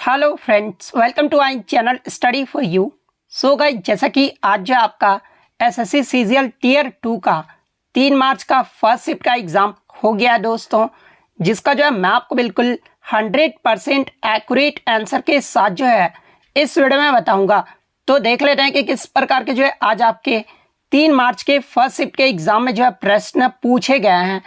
Hello friends, welcome to our channel study for you. So guys, जैसा कि आज जो आपका एसएससी सीजीएल टियर 2 का 3 मार्च का फर्स्ट शिफ्ट का एग्ज़ाम हो गया है दोस्तों, जिसका जो है मैं आपको बिल्कुल 100% एक्यूरेट आंसर के साथ जो है इस वीडियो में बताऊंगा। तो देख लेते हैं कि किस प्रकार के जो है आज आपके 3 मार्च के फर्स्ट शिफ्ट के एग्ज़ाम में जो है प्रश्न पूछे गए हैं।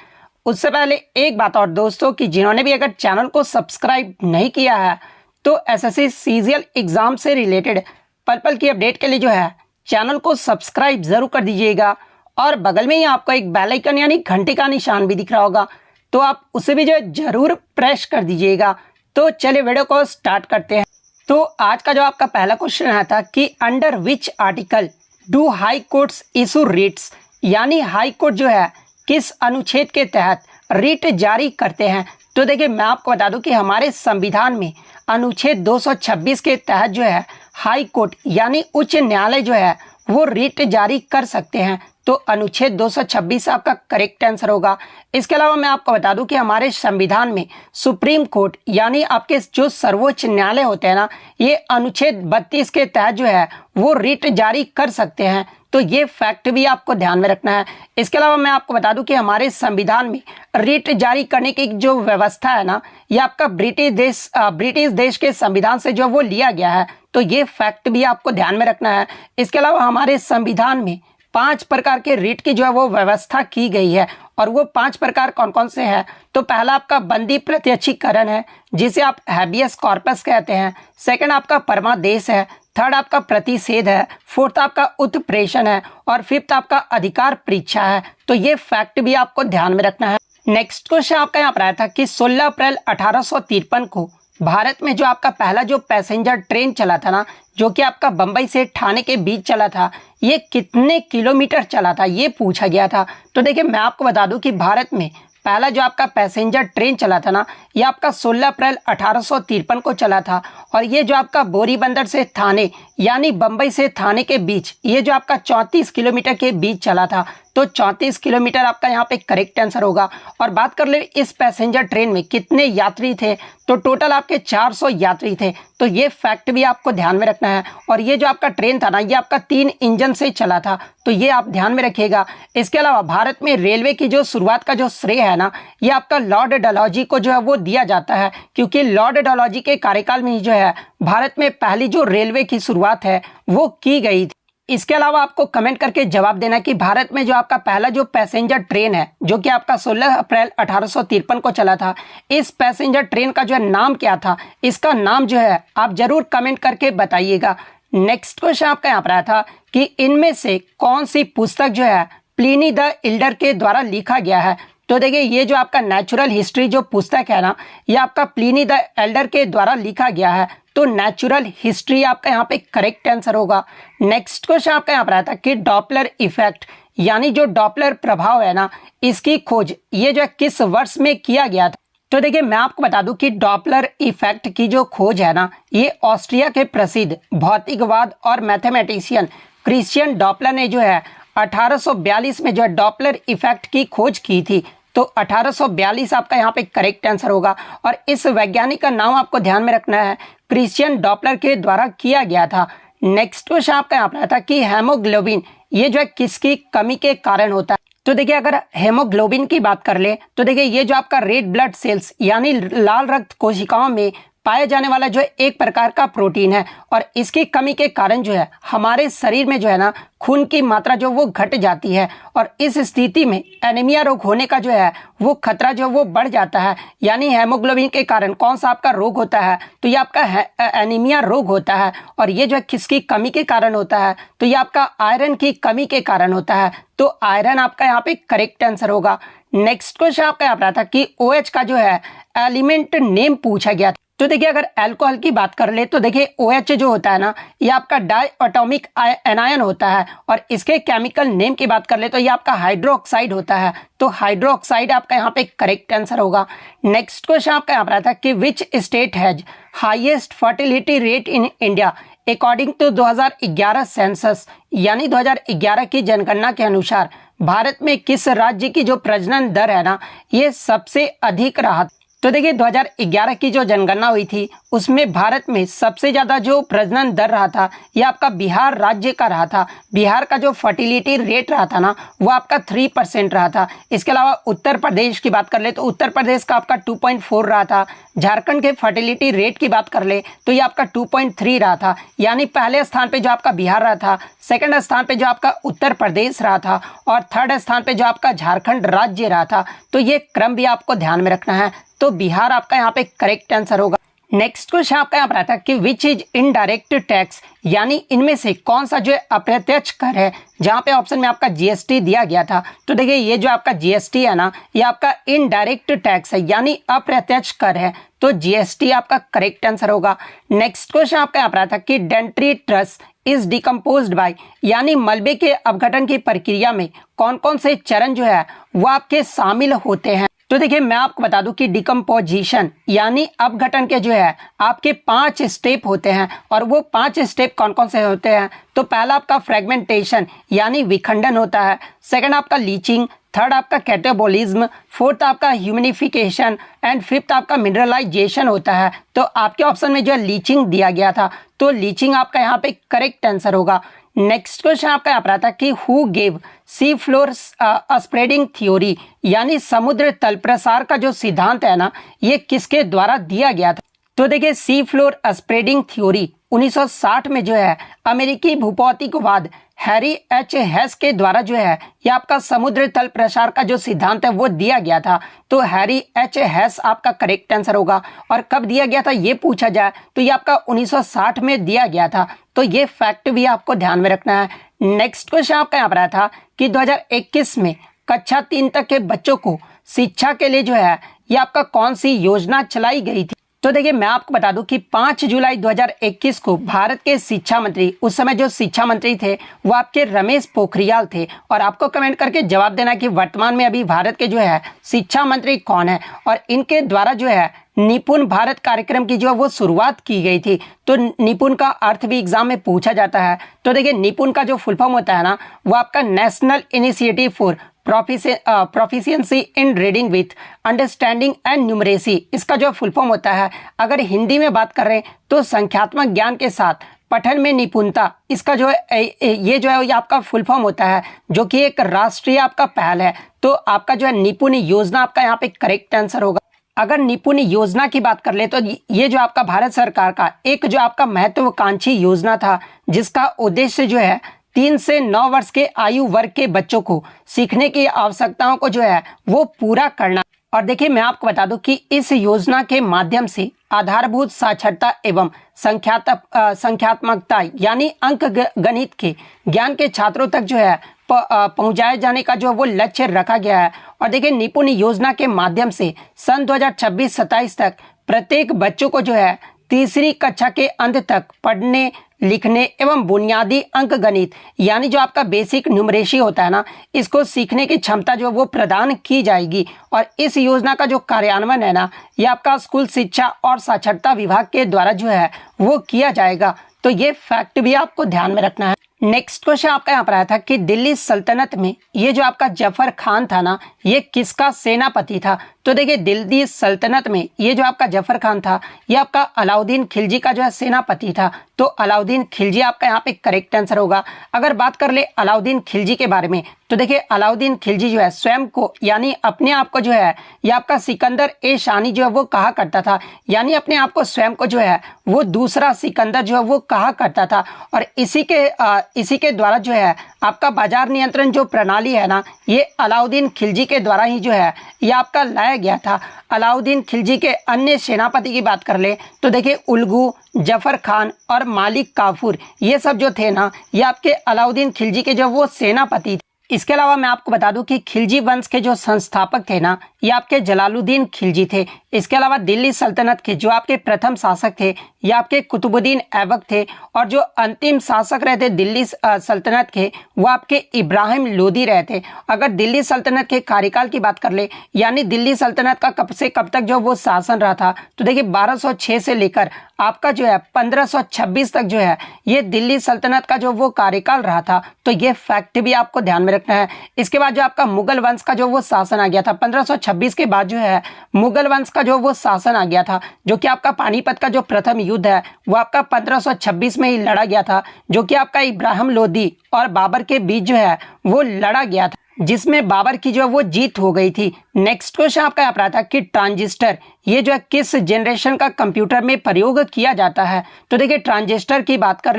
उससे पहले एक बात और दोस्तों, कि जिन्होंने भी अगर चैनल को सब्सक्राइब नहीं किया है तो एसएससी सीजीएल एग्जाम से रिलेटेड पल पल की अपडेट के लिए जो है चैनल को सब्सक्राइब जरूर कर दीजिएगा, और बगल में ही आपको एक बेल आइकन यानी घंटे का निशान भी दिख रहा होगा, तो आप उसे भी जो है जरूर प्रेस कर दीजिएगा। तो चलिए वीडियो को स्टार्ट करते हैं। तो आज का जो आपका पहला क्वेश्चन आया था कि under which article do high courts issue Ritz, यानी हाई कोर्ट जो है किस अनुच्छेद के तहत रिट जारी करते हैं। तो देखिए, मैं आपको बता दूं कि हमारे संविधान में अनुच्छेद 226 के तहत जो है हाई कोर्ट यानी उच्च न्यायालय जो है वो रिट जारी कर सकते हैं। तो अनुच्छेद 226 आपका करेक्ट आंसर होगा। इसके अलावा मैं आपको बता दूं कि हमारे संविधान में सुप्रीम कोर्ट यानी आपके जो सर्वोच्च न्यायालय होते हैं ना, ये अनुच्छेद 32 के तहत जो है वो रिट जारी कर सकते हैं। तो ये फैक्ट भी आपको ध्यान में रखना है। इसके अलावा मैं आपको बता दूं कि हमारे संविधान में रिट जारी करने की जो व्यवस्था है ना, ये आपका ब्रिटिश देश के संविधान से जो वो लिया गया है। तो ये फैक्ट भी आपको ध्यान में रखना है। इसके अलावा हमारे संविधान में 5 प्रकार के रिट की जो है वो व्यवस्था की गई है, और वो 5 प्रकार कौन कौन से हैं। तो पहला आपका बंदी प्रत्यक्षीकरण है, जिसे आप हैबियस कॉर्पस कहते हैं। सेकंड आपका परमादेश है। थर्ड आपका प्रतिषेध है। फोर्थ आपका उत्प्रेषण है, और फिफ्थ आपका अधिकार परीक्षा है। तो ये फैक्ट भी आपको ध्यान में रखना है। नेक्स्ट क्वेश्चन आपका यहाँ पर आया था कि 16 अप्रैल 1853 को भारत में जो आपका पहला जो पैसेंजर ट्रेन चला था ना, जो कि आपका बंबई से ठाणे के बीच चला था, ये कितने किलोमीटर चला था, ये पूछा गया था। तो देखिए, मैं आपको बता दूं कि भारत में पहला जो आपका पैसेंजर ट्रेन चला था ना, ये आपका 16 अप्रैल 1853 को चला था, और ये जो आपका बोरी बंदर से थाने यानी बंबई से थाने के बीच ये जो आपका 34 किलोमीटर के बीच चला था। तो 34 किलोमीटर आपका यहाँ पे करेक्ट आंसर होगा। और बात कर ले इस पैसेंजर ट्रेन में कितने यात्री थे, तो टोटल आपके 400 यात्री थे। तो ये फैक्ट भी आपको ध्यान में रखना है। और ये जो आपका ट्रेन था ना, ये आपका 3 इंजन से चला था। तो ये आप ध्यान में रखिएगा। इसके अलावा भारत में रेलवे की जो शुरुआत का जो श्रेय है ना, ये आपका लॉर्ड डलहौजी को जो है वो दिया जाता है, क्योंकि लॉर्ड डलहौजी के कार्यकाल में ही जो है भारत में पहली जो रेलवे की शुरुआत है वो की गई थी। इसके अलावा आपको कमेंट करके जवाब देना कि भारत में जो आपका पहला जो पैसेंजर ट्रेन है, जो कि आपका 16 अप्रैल 1853 को चला था, इस पैसेंजर ट्रेन का जो है नाम क्या था। इसका नाम जो है आप जरूर कमेंट करके बताइएगा। नेक्स्ट क्वेश्चन आपका यहाँ पर आया था कि इनमें से कौन सी पुस्तक जो है प्लिनी द एल्डर के द्वारा लिखा गया है। तो देखिए, ये जो आपका नेचुरल हिस्ट्री जो पुस्तक है ना, ये आपका प्लिनी द एल्डर के द्वारा लिखा गया है। तो नेचुरल हिस्ट्री आपका यहाँ पे करेक्ट आंसर होगा। नेक्स्ट क्वेश्चन आपका यहाँ पर आता है कि डॉपलर इफेक्ट यानी जो डॉपलर प्रभाव है ना, इसकी खोज ये जो है किस वर्ष में किया गया था। तो देखिए, मैं आपको बता दूं कि डॉपलर इफेक्ट की जो खोज है ना, ये ऑस्ट्रिया के प्रसिद्ध भौतिकवाद और मैथमेटिशियन क्रिश्चियन डॉपलर ने जो है 1842 में जो है डॉपलर इफेक्ट की खोज की थी। तो 1842 आपका यहाँ पे करेक्ट आंसर होगा। और इस वैज्ञानिक का नाम आपको ध्यान में रखना है, क्रिश्चियन डॉपलर के द्वारा किया गया था। नेक्स्ट क्वेश्चन आपका यहाँ पर था कि हेमोग्लोबिन ये जो है किसकी कमी के कारण होता है। तो देखिए, अगर हेमोग्लोबिन की बात कर ले तो देखिए, ये जो आपका रेड ब्लड सेल्स यानी लाल रक्त कोशिकाओं में पाया जाने वाला जो है एक प्रकार का प्रोटीन है, और इसकी कमी के कारण जो है हमारे शरीर में जो है ना खून की मात्रा जो वो घट जाती है, और इस स्थिति में एनीमिया रोग होने का जो है वो खतरा जो वो बढ़ जाता है। यानी हेमोग्लोबिन के कारण कौन सा आपका रोग होता है, तो ये आपका एनीमिया रोग होता है। और ये जो है किसकी कमी के कारण होता है, तो ये आपका आयरन की कमी के कारण होता है। तो आयरन आपका यहाँ पे करेक्ट आंसर होगा। नेक्स्ट क्वेश्चन आपका यहाँ पर था कि OH का जो है एलिमेंट नेम पूछा गया था। तो देखिए, अगर अल्कोहल की बात कर ले तो देखिए, OH जो होता है ना, ये आपका डाई एटॉमिक एनायन होता है, और इसके केमिकल नेम की बात कर ले तो ये आपका हाइड्रोक्साइड होता है। तो हाइड्रोक्साइड आपका यहाँ पे करेक्ट आंसर होगा। नेक्स्ट क्वेश्चन आपका यहाँ पर आता है कि which state has highest fertility rate in India according to 2011 census, यानी 2011 की जनगणना के अनुसार भारत में किस राज्य की जो प्रजनन दर है ना, ये सबसे अधिक रहा। तो देखिए 2011 की जो जनगणना हुई थी उसमें भारत में सबसे ज़्यादा जो प्रजनन दर रहा था ये आपका बिहार राज्य का रहा था। बिहार का जो फर्टिलिटी रेट रहा था ना वो आपका 3% रहा था। इसके अलावा उत्तर प्रदेश की बात कर ले तो उत्तर प्रदेश का आपका 2.4 रहा था। झारखंड के फर्टिलिटी रेट की बात कर ले तो ये आपका 2.3 रहा था। यानी पहले स्थान पे जो आपका बिहार रहा था, सेकंड स्थान पे जो आपका उत्तर प्रदेश रहा था और थर्ड स्थान पे जो आपका झारखंड राज्य रहा था। तो ये क्रम भी आपको ध्यान में रखना है। तो बिहार आपका यहाँ पे करेक्ट आंसर होगा। नेक्स्ट क्वेश्चन आपका यहाँ पर आता है कि विच इज इनडायरेक्ट टैक्स, यानी इनमें से कौन सा जो है अप्रत्यक्ष कर है। जहाँ पे ऑप्शन में आपका जीएसटी दिया गया था, तो देखिए ये जो आपका जीएसटी है ना ये आपका इनडायरेक्ट टैक्स है यानी अप्रत्यक्ष कर है। तो जीएसटी आपका करेक्ट आंसर होगा। नेक्स्ट क्वेश्चन आपका यहाँ पर आता है कि डेंट्रीट्रस इज डिकम्पोज्ड बाय, यानी मलबे के अपघटन की प्रक्रिया में कौन कौन से चरण जो है वो आपके शामिल होते हैं। तो देखिए मैं आपको बता दूं कि डिकम्पोजिशन यानी अपघटन के जो है आपके 5 स्टेप होते हैं और वो 5 स्टेप कौन कौन से होते हैं। तो पहला आपका फ्रेगमेंटेशन यानी विखंडन होता है, सेकंड आपका लीचिंग, थर्ड आपका कैटाबोलिज्म, फोर्थ आपका ह्यूमिनिफिकेशन एंड फिफ्थ आपका मिनरलाइजेशन होता है। तो आपके ऑप्शन में जो है लीचिंग दिया गया था, तो लीचिंग आपका यहाँ पे करेक्ट आंसर होगा। नेक्स्ट क्वेश्चन आपका यहाँ पर आता है कि who gave sea floor spreading theory, यानी समुद्र तल प्रसार का जो सिद्धांत है ना ये किसके द्वारा दिया गया था। तो देखिए सी फ्लोर स्प्रेडिंग थ्योरी 1960 में जो है अमेरिकी भूभौतिकवाद हैरी एच हेस के द्वारा जो है ये आपका समुद्र तल प्रसार का जो सिद्धांत है वो दिया गया था। तो हैरी एच हेस आपका करेक्ट आंसर होगा। और कब दिया गया था ये पूछा जाए तो ये आपका 1960 में दिया गया था। तो ये फैक्ट भी आपको ध्यान में रखना है। नेक्स्ट क्वेश्चन आपका यहाँ पर आया था कि 2021 में कक्षा 3 तक के बच्चों को शिक्षा के लिए जो है ये आपका कौन सी योजना चलाई गई थी। तो देखिए मैं आपको बता दूं कि 5 जुलाई 2021 को भारत के शिक्षा मंत्री, उस समय जो शिक्षा मंत्री थे वो आपके रमेश पोखरियाल थे। और आपको कमेंट करके जवाब देना कि वर्तमान में अभी भारत के जो है शिक्षा मंत्री कौन है। और इनके द्वारा जो है निपुण भारत कार्यक्रम की जो वो शुरुआत की गई थी। तो निपुण का अर्थ भी एग्जाम में पूछा जाता है। तो देखिए निपुण का जो फुल फॉर्म होता है ना वो आपका national initiative for proficiency in reading with understanding and numeracy, इसका जो फुल फॉर्म होता है अगर हिंदी में बात कर रहे हैं तो संख्यात्मक ज्ञान के साथ पठन में निपुणता, इसका जो है ये जो है ये आपका फुल फॉर्म होता है जो कि एक राष्ट्रीय आपका पहल है। तो आपका जो है निपुण योजना आपका यहाँ पे करेक्ट आंसर होगा। अगर निपुण योजना की बात कर ले तो ये जो आपका भारत सरकार का एक जो आपका महत्वाकांक्षी योजना था जिसका उद्देश्य जो है 3 से 9 वर्ष के आयु वर्ग के बच्चों को सीखने की आवश्यकताओं को जो है वो पूरा करना। और देखिए मैं आपको बता दूं कि इस योजना के माध्यम से आधारभूत साक्षरता एवं संख्यात्मकता यानी अंक गणित के ज्ञान के छात्रों तक जो है पहुंचाए जाने का जो वो लक्ष्य रखा गया है। और देखिए निपुण योजना के माध्यम से सन 2026-27 तक प्रत्येक बच्चों को जो है तीसरी कक्षा के अंत तक पढ़ने लिखने एवं बुनियादी अंक गणित यानी जो आपका बेसिक न्यूमरेसी होता है ना इसको सीखने की क्षमता जो वो प्रदान की जाएगी। और इस योजना का जो कार्यान्वयन है ना ये आपका स्कूल शिक्षा और साक्षरता विभाग के द्वारा जो है वो किया जाएगा। तो ये फैक्ट भी आपको ध्यान में रखना है। नेक्स्ट क्वेश्चन आपका यहाँ पर आया था कि दिल्ली सल्तनत में ये जो आपका जफर खान था ना ये किसका सेनापति था। तो देखिए दिल्ली सल्तनत में ये जो आपका जफर खान था ये आपका अलाउद्दीन खिलजी का जो है सेनापति था। तो अलाउद्दीन खिलजी आपका यहाँ पे करेक्ट आंसर होगा। अगर बात कर ले अलाउद्दीन खिलजी के बारे में तो देखिए अलाउद्दीन खिलजी जो है स्वयं को यानी अपने आप को जो है ये आपका सिकंदर ए शानी जो है वो कहा करता था। यानी अपने आप को स्वयं को जो है वो दूसरा सिकंदर जो है वो कहा करता था। और इसी के द्वारा जो है आपका बाजार नियंत्रण जो प्रणाली है ना ये अलाउद्दीन खिलजी के द्वारा ही जो है ये आपका लाया गया था। अलाउद्दीन खिलजी के अन्य सेनापति की बात कर ले तो देखिए उल्गू, जफर खान और मालिक काफूर ये सब जो थे ना ये आपके अलाउद्दीन खिलजी के जो वो सेनापति थे। इसके अलावा मैं आपको बता दूं कि खिलजी वंश के जो संस्थापक थे ना ये आपके जलालुद्दीन खिलजी थे। इसके अलावा दिल्ली सल्तनत के जो आपके प्रथम शासक थे ये आपके कुतुबुद्दीन ऐबक थे। और जो अंतिम शासक रहे थे दिल्ली सल्तनत के वो आपके इब्राहिम लोदी रहे थे। अगर दिल्ली सल्तनत के कार्यकाल की बात कर ले यानी दिल्ली सल्तनत का कब से कब तक जो वो शासन रहा था तो देखिए 1206 से लेकर आपका जो है 1526 तक जो है ये दिल्ली सल्तनत का जो वो कार्यकाल रहा था। तो ये फैक्ट भी आपको ध्यान में रखना है। इसके बाद जो आपका मुगल वंश का जो वो शासन आ गया था 1526 के बाद जो है मुगल वंश का जो वो शासन आ गया था, जो कि आपका पानीपत का जो प्रथम युद्ध है वो आपका 1526 में ही लड़ा गया था, जो कि आपका इब्राहिम लोदी और बाबर के बीच जो है वो लड़ा गया था, जिसमें बाबर की जो है वो जीत हो गई थी। नेक्स्ट क्वेश्चन आपका यहाँ पर आता है कि ट्रांजिस्टर ये जो है किस जनरेशन का कंप्यूटर में प्रयोग किया जाता है। तो देखिए ट्रांजिस्टर की बात कर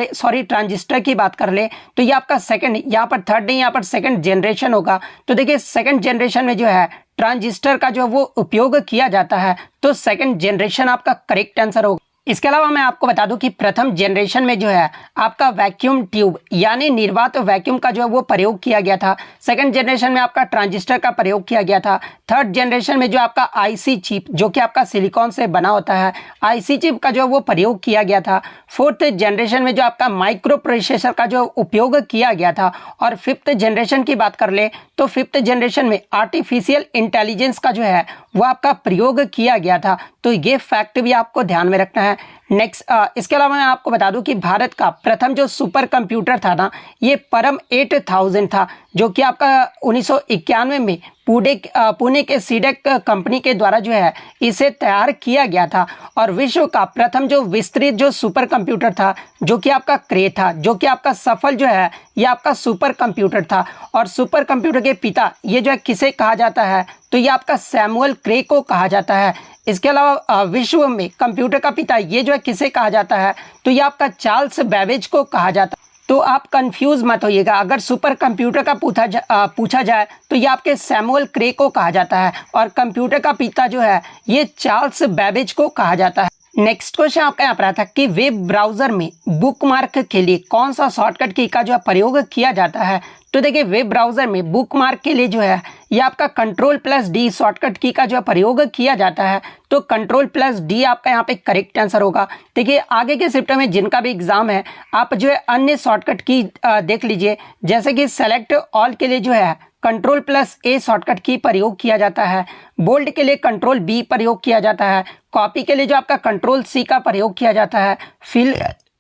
ले तो ये आपका सेकंड, यहाँ पर थर्ड नहीं, यहाँ पर सेकंड जनरेशन होगा। तो देखिए सेकंड जनरेशन में जो है ट्रांजिस्टर का जो वो उपयोग किया जाता है, तो सेकंड जनरेशन आपका करेक्ट आंसर होगा। इसके अलावा मैं आपको बता दूं कि प्रथम जनरेशन में जो है आपका वैक्यूम ट्यूब यानी निर्वात वैक्यूम का जो है वो प्रयोग किया गया था। सेकंड जनरेशन में आपका ट्रांजिस्टर का प्रयोग किया गया था। थर्ड जनरेशन में जो आपका आईसी चिप जो कि आपका सिलिकॉन से बना होता है, आईसी चिप का जो वो प्रयोग किया गया था। फोर्थ जनरेशन में जो आपका माइक्रो प्रोसेसर का जो उपयोग किया गया था। और फिफ्थ जनरेशन की बात कर ले तो फिफ्थ जनरेशन में आर्टिफिशियल इंटेलिजेंस का जो है वो आपका प्रयोग किया गया था। तो ये फैक्ट भी आपको ध्यान में रखना है। नेक्स्ट इसके अलावा मैं आपको बता दूं कि भारत का प्रथम जो सुपर कंप्यूटर था ना, ये परम 8000 था, जो कि आपका 1991 में पुणे के सीडेक कंपनी के द्वारा जो है इसे तैयार किया गया था। और विश्व का प्रथम जो विस्तृत जो सुपर कंप्यूटर था जो कि आपका क्रे था, जो कि आपका सफल जो है ये आपका सुपर कंप्यूटर था। और सुपर कंप्यूटर के पिता ये जो है किसे कहा जाता है, तो ये आपका सैमुअल क्रे को कहा जाता है। इसके अलावा विश्व में कंप्यूटर का पिता ये जो है किसे कहा जाता है, तो ये आपका चार्ल्स बेबेज को कहा जाता है। तो आप कंफ्यूज मत होइएगा, अगर सुपर कंप्यूटर का पूछा जाए तो ये आपके सैमुअल क्रे को कहा जाता है और कंप्यूटर का पिता जो है ये चार्ल्स बेबेज को कहा जाता है। नेक्स्ट क्वेश्चन आपका यहाँ पर आता है कि वेब ब्राउजर में बुकमार्क के लिए कौन सा शॉर्टकट की का जो है प्रयोग किया जाता है। तो देखिए वेब ब्राउजर में बुकमार्क के लिए जो है ये आपका Ctrl+D शॉर्टकट की का जो है प्रयोग किया जाता है। तो Ctrl+D आपका यहाँ पे करेक्ट आंसर होगा। देखिए आगे के शिफ्ट में जिनका भी एग्जाम है आप जो है अन्य शॉर्टकट की देख लीजिए, जैसे कि सेलेक्ट ऑल के लिए जो है Ctrl+A शॉर्टकट की प्रयोग किया जाता है। बोल्ड के लिए Ctrl+B प्रयोग किया जाता है। कॉपी के लिए जो आपका Ctrl+C का प्रयोग किया जाता है।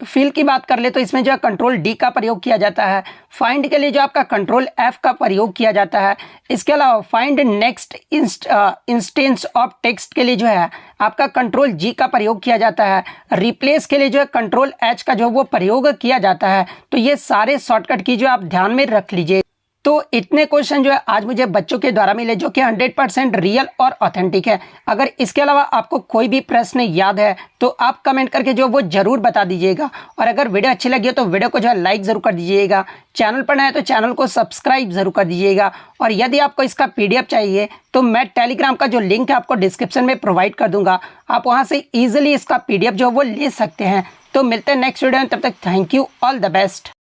फिल की बात कर ले तो इसमें जो है Ctrl+D का प्रयोग किया जाता है। फाइंड के लिए जो आपका Ctrl+F का प्रयोग किया जाता है। इसके अलावा find next instance of text के लिए जो है आपका Ctrl+G का प्रयोग किया जाता है। रिप्लेस के लिए जो है Ctrl+H का जो वो प्रयोग किया जाता है। तो ये सारे शॉर्टकट की जो आप ध्यान में रख लीजिए। तो इतने क्वेश्चन जो है आज मुझे बच्चों के द्वारा मिले जो कि 100% रियल और ऑथेंटिक है। अगर इसके अलावा आपको कोई भी प्रश्न याद है तो आप कमेंट करके जो वो जरूर बता दीजिएगा। और अगर वीडियो अच्छी लगी हो तो वीडियो को जो है लाइक जरूर कर दीजिएगा। चैनल पर नए हैं तो चैनल को सब्सक्राइब जरूर कर दीजिएगा। और यदि आपको इसका PDF चाहिए तो मैं टेलीग्राम का जो लिंक है आपको डिस्क्रिप्शन में प्रोवाइड कर दूंगा, आप वहाँ से ईजिली इसका PDF जो वो ले सकते हैं। तो मिलते हैं नेक्स्ट वीडियो में, तब तक thank you, all the best.